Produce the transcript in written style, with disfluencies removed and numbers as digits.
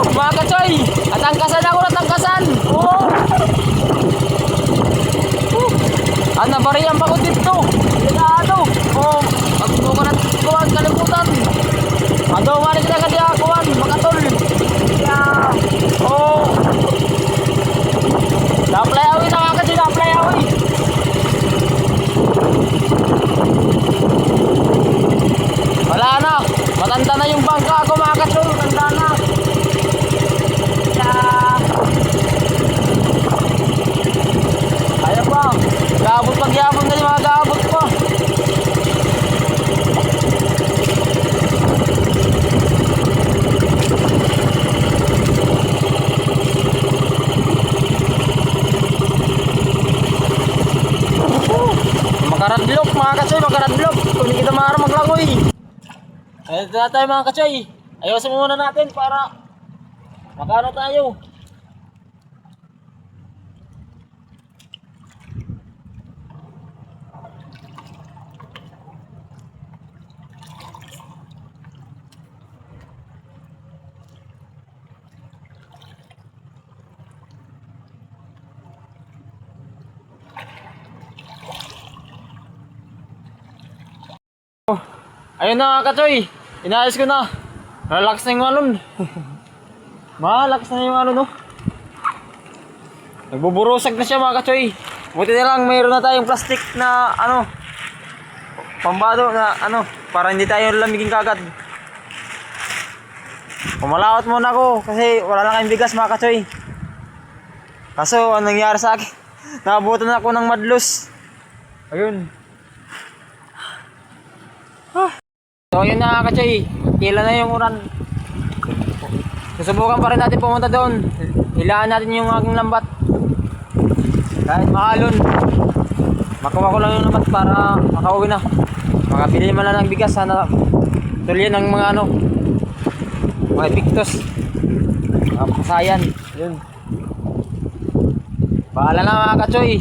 Mga katsoy, natangkasan ako, natangkasan. Nabariyan pa ko dito. Delikado. Magbuka na kuwan, kalimutan. Mani kita kadi kuwan, makatol. Daplay awi na mga katsoy, daplay awi. Wala na, matanda na yung bangka ako mga katsoy, matanda na. Ayaw pa, gabot pagyabon na yung mga gabot pa. Makaradlok mga katsoy, makaradlok. Kung hindi kita maaari maglangoy. Ito na tayo mga katsoy. Ayusin muna natin para makano tayo. Ayun na mga katsoy, inayos ko na. Relax na yung alon. Malakas na yung alon, no? Nagbuburusag na siya mga katsoy. Buti na lang mayroon na tayong plastic na pambado na para hindi tayo lamigin kagad. Pumalawat muna ako kasi wala lang kayong bigas mga katsoy. Kaso anong nangyari sa akin? Nakabutan ako ng madlos. Ayun. So yun na katsoy, hila na yung uran. Susubukan pa rin natin pumunta doon. Hilaan natin yung aking lambat. Kahit mahalon, makuha ko lang yung lambat para makauwi na. Makabili man lang ng bigas, sana tuloy ng mga mga epiktos, mga pasayan. Yun. Bahala na mga katsoy.